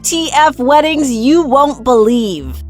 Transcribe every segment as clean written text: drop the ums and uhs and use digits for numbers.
WTF weddings you won't believe.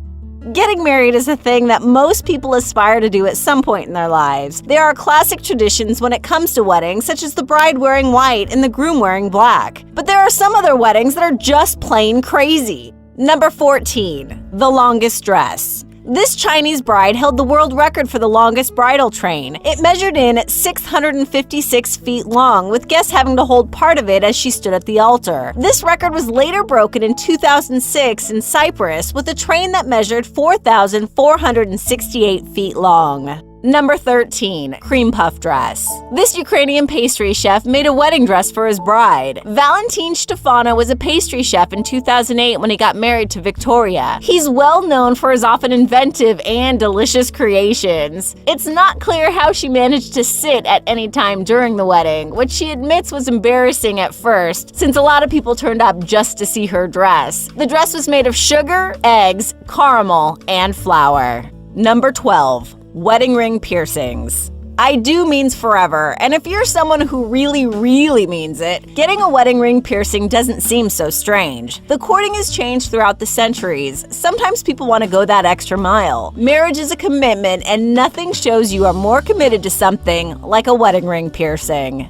Getting married is a thing that most people aspire to do at some point in their lives. There are classic traditions when it comes to weddings, such as the bride wearing white and the groom wearing black. But there are some other weddings that are just plain crazy. Number 14. The longest dress. This Chinese bride held the world record for the longest bridal train. It measured in at 656 feet long, with guests having to hold part of it as she stood at the altar. This record was later broken in 2006 in Cyprus with a train that measured 4,468 feet long. Number 13. Cream puff dress. This Ukrainian pastry chef made a wedding dress for his bride. Valentin Stefano was a pastry chef in 2008 when he got married to Victoria. He's well known for his often inventive and delicious creations. It's not clear how she managed to sit at any time during the wedding, which she admits was embarrassing at first, since a lot of people turned up just to see her dress. The dress was made of sugar, eggs, caramel, and flour. Number 12. Wedding ring piercings. I do means forever, and if you're someone who really means it, getting a wedding ring piercing doesn't seem so strange. The courting has changed throughout the centuries. Sometimes people want to go that extra mile. Marriage is a commitment, and nothing shows you are more committed to something like a wedding ring piercing.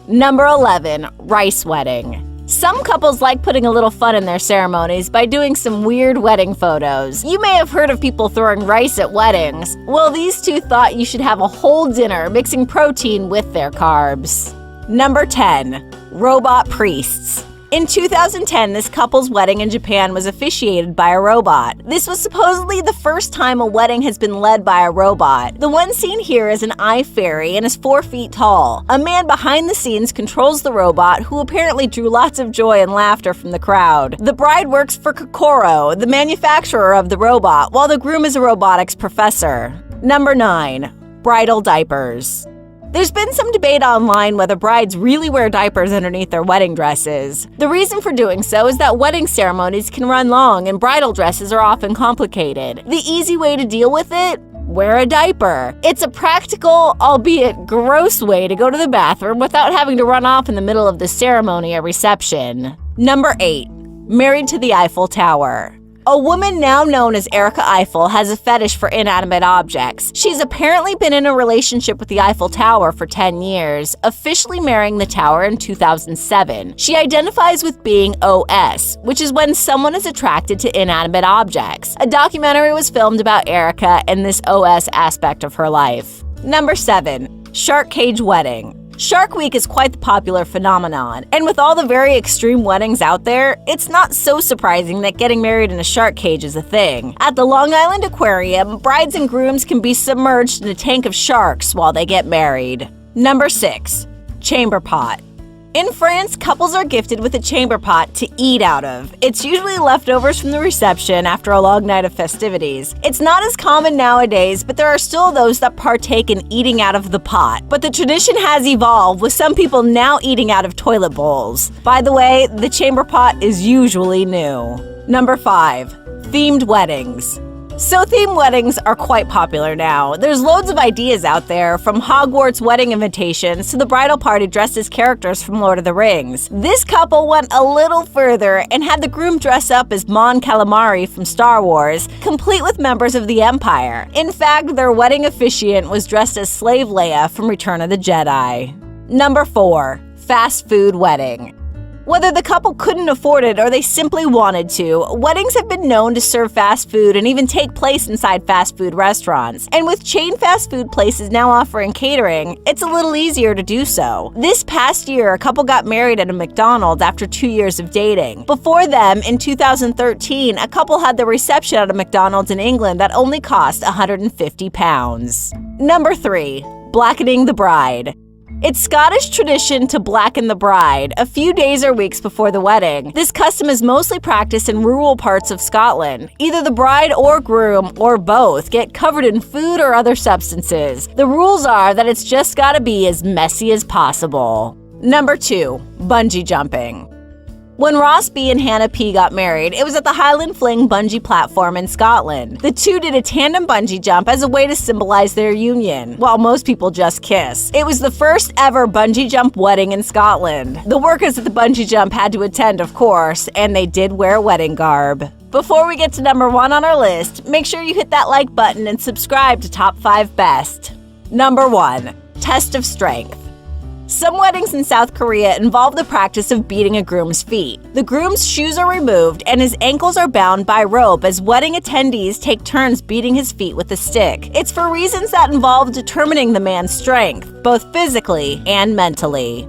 Number 11. Rice wedding. Some couples like putting a little fun in their ceremonies by doing some weird wedding photos. You may have heard of people throwing rice at weddings. Well, these two thought you should have a whole dinner mixing protein with their carbs. Number 10. Robot priests. In 2010, this couple's wedding in Japan was officiated by a robot. This was supposedly the first time a wedding has been led by a robot. The one seen here is an eye fairy and is 4 feet tall. A man behind the scenes controls the robot, who apparently drew lots of joy and laughter from the crowd. The bride works for Kokoro, the manufacturer of the robot, while the groom is a robotics professor. Number 9. Bridal diapers. There's been some debate online whether brides really wear diapers underneath their wedding dresses. The reason for doing so is that wedding ceremonies can run long and bridal dresses are often complicated. The easy way to deal with it? Wear a diaper. It's a practical, albeit gross way to go to the bathroom without having to run off in the middle of the ceremony or reception. Number 8. Married to the Eiffel Tower. A woman now known as Erica Eiffel has a fetish for inanimate objects. She's apparently been in a relationship with the Eiffel Tower for 10 years, officially marrying the tower in 2007. She identifies with being OS, which is when someone is attracted to inanimate objects. A documentary was filmed about Erica and this OS aspect of her life. Number 7. Shark cage wedding. Shark Week is quite the popular phenomenon, and with all the very extreme weddings out there, it's not so surprising that getting married in a shark cage is a thing. At the Long Island Aquarium, brides and grooms can be submerged in a tank of sharks while they get married. Number 6. Chamber pot. In France, couples are gifted with a chamber pot to eat out of. It's usually leftovers from the reception after a long night of festivities. It's not as common nowadays, but there are still those that partake in eating out of the pot. But the tradition has evolved, with some people now eating out of toilet bowls. By the way, the chamber pot is usually new. Number 5. Themed weddings. So themed weddings are quite popular now. There's loads of ideas out there, from Hogwarts wedding invitations to the bridal party dressed as characters from Lord of the Rings. This couple went a little further and had the groom dress up as Mon Calamari from Star Wars, complete with members of the Empire. In fact, their wedding officiant was dressed as Slave Leia from Return of the Jedi. Number 4. Fast food wedding. Whether the couple couldn't afford it or they simply wanted to, weddings have been known to serve fast food and even take place inside fast food restaurants. And with chain fast food places now offering catering, it's a little easier to do so. This past year, a couple got married at a McDonald's after 2 years of dating. Before them, in 2013, a couple had their reception at a McDonald's in England that only cost £150. Number 3. Blackening the bride. It's Scottish tradition to blacken the bride a few days or weeks before the wedding. This custom is mostly practiced in rural parts of Scotland. Either the bride or groom, or both, get covered in food or other substances. The rules are that it's just gotta be as messy as possible. Number 2. Bungee jumping. When Ross B. and Hannah P. got married, it was at the Highland Fling bungee platform in Scotland. The two did a tandem bungee jump as a way to symbolize their union, while most people just kiss. It was the first ever bungee jump wedding in Scotland. The workers at the bungee jump had to attend, of course, and they did wear wedding garb. Before we get to number 1 on our list, make sure you hit that like button and subscribe to Top 5 Best. Number 1. Test of Strength. Some weddings in South Korea involve the practice of beating a groom's feet. The groom's shoes are removed and his ankles are bound by rope as wedding attendees take turns beating his feet with a stick. It's for reasons that involve determining the man's strength, both physically and mentally.